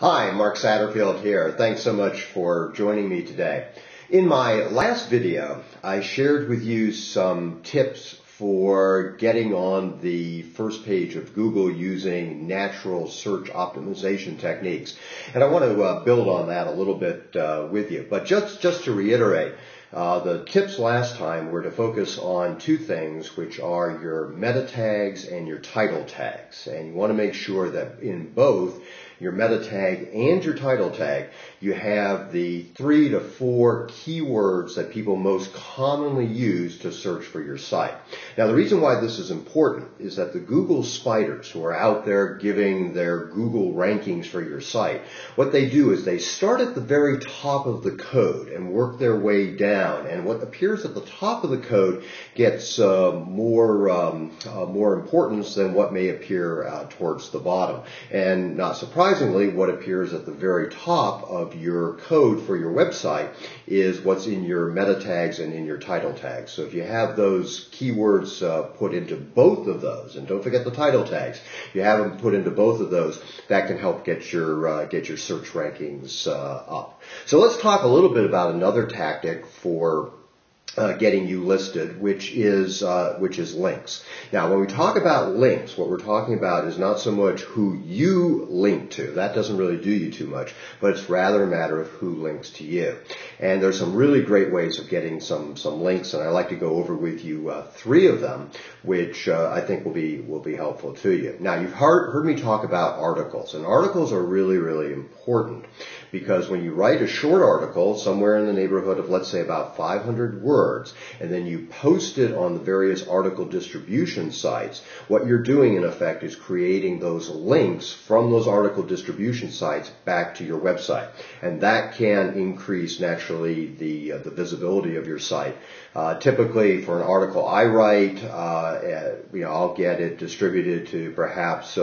Hi, Mark Satterfield here. Thanks so much for joining me today. In my last video, I shared with you some tips for getting on the first page of Google using natural search optimization techniques. And I want to build on that a little bit with you. But just to reiterate, the tips last time were to focus on two things, which are your meta tags and your title tags. And you want to make sure that in both your meta tag and your title tag, you have the 3 to 4 keywords that people most commonly use to search for your site. Now, the reason why this is important is that the Google spiders who are out there giving their Google rankings for your site, what they do is they start at the very top of the code and work their way down. And what appears at the top of the code gets more importance than what may appear towards the bottom. And not surprisingly, what appears at the very top of your code for your website is what's in your meta tags and in your title tags. So if you have those keywords put into both of those, and don't forget the title tags, you have them put into both of those, that can help get your search rankings up. So let's talk a little bit about another tactic for getting you listed, which is links. Now, when we talk about links, what we're talking about is not so much who you link to. That doesn't really do you too much, but it's rather a matter of who links to you. And there's some really great ways of getting some links, and I'd like to go over with you 3 of them, which I think will be helpful to you. Now, you've heard me talk about articles, and articles are really, really important because when you write a short article somewhere in the neighborhood of, let's say, about 500 words, and then you post it on the various article distribution sites, what you're doing in effect is creating those links from those article distribution sites back to your website. And that can increase naturally the visibility of your site. Typically for an article I write, I'll get it distributed to perhaps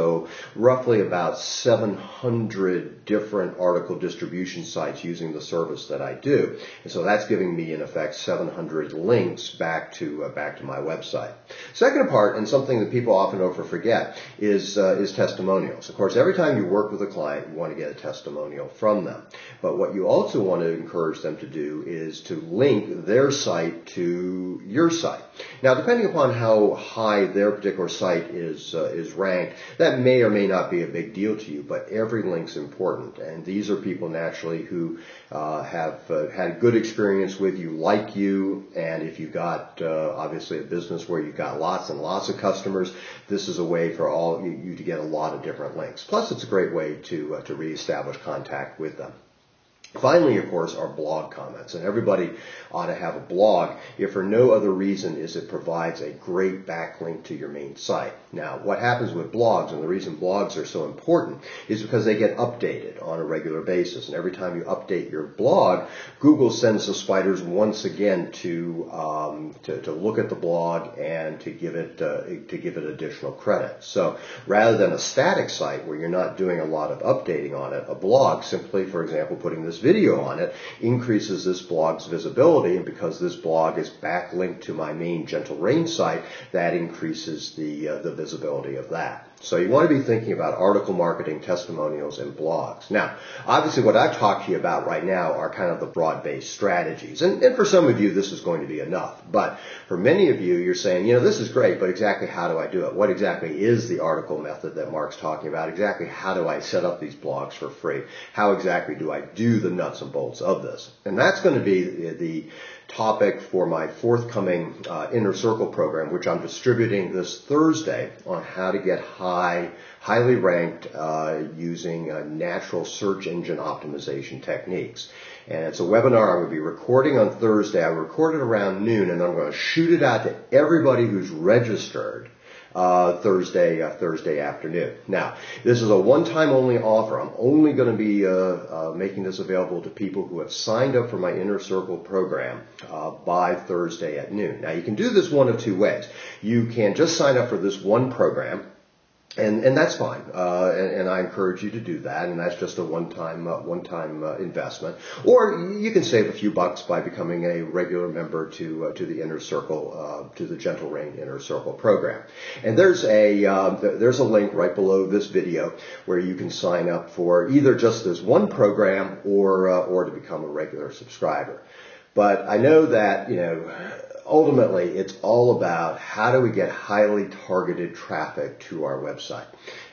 roughly about 700 different article distribution sites using the service that I do. And so that's giving me in effect 700 links back to my website. Second part, and something that people often forget, is testimonials. Of course, every time you work with a client, you want to get a testimonial from them. But what you also want to encourage them to do is to link their site to your site. Now, depending upon how high their particular site is ranked, that may or may not be a big deal to you, but every link's important. And these are people naturally who have had good experience with you, like you, and if you've got obviously a business where you've got lots and lots of customers, this is a way for all you to get a lot of different links. Plus, it's a great way to reestablish contact with them. Finally, of course, are blog comments, and everybody ought to have a blog if for no other reason as it provides a great backlink to your main site. Now, what happens with blogs, and the reason blogs are so important, is because they get updated on a regular basis, and every time you update your blog, Google sends the spiders once again to look at the blog and to give it additional credit. So rather than a static site where you're not doing a lot of updating on it, a blog, simply, for example, putting this video on it, increases this blog's visibility, and because this blog is backlinked to my main Gentle Rain site, that increases the visibility of that. So you want to be thinking about article marketing, testimonials, and blogs. Now, obviously what I've talked to you about right now are kind of the broad-based strategies. And for some of you, this is going to be enough. But for many of you, you're saying, this is great, but exactly how do I do it? What exactly is the article method that Mark's talking about? Exactly how do I set up these blogs for free? How exactly do I do the nuts and bolts of this? And that's going to be the topic for my forthcoming Inner Circle program, which I'm distributing this Thursday on how to get highly ranked using natural search engine optimization techniques. And it's a webinar I'm going to be recording on Thursday. I record it around noon, and I'm going to shoot it out to everybody who's registered Thursday afternoon. Now, this is a one-time only offer. I'm only going to be making this available to people who have signed up for my Inner Circle program by Thursday at noon. Now, you can do this one of two ways. You can just sign up for this one program, And that's fine, and I encourage you to do that, and that's just a one-time investment. Or you can save a few bucks by becoming a regular member to the Inner Circle, to the Gentle Rain Inner Circle program. And there's a link right below this video where you can sign up for either just this one program or to become a regular subscriber. But I know that, ultimately, it's all about how do we get highly targeted traffic to our website?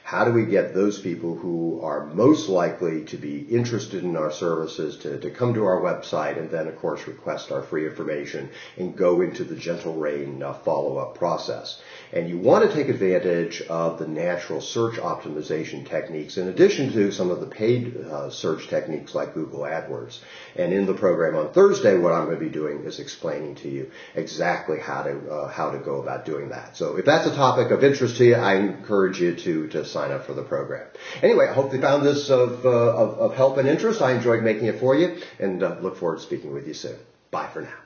How do we get those people who are most likely to be interested in our services to come to our website and then, of course, request our free information and go into the Gentle Rain follow-up process? And you want to take advantage of the natural search optimization techniques in addition to some of the paid search techniques like Google AdWords. And in the program on Thursday, what I'm going to be doing is explaining to you exactly how to go about doing that. So if that's a topic of interest to you, I encourage you to sign up for the program. Anyway, I hope you found this of help and interest. I enjoyed making it for you and look forward to speaking with you soon. Bye for now.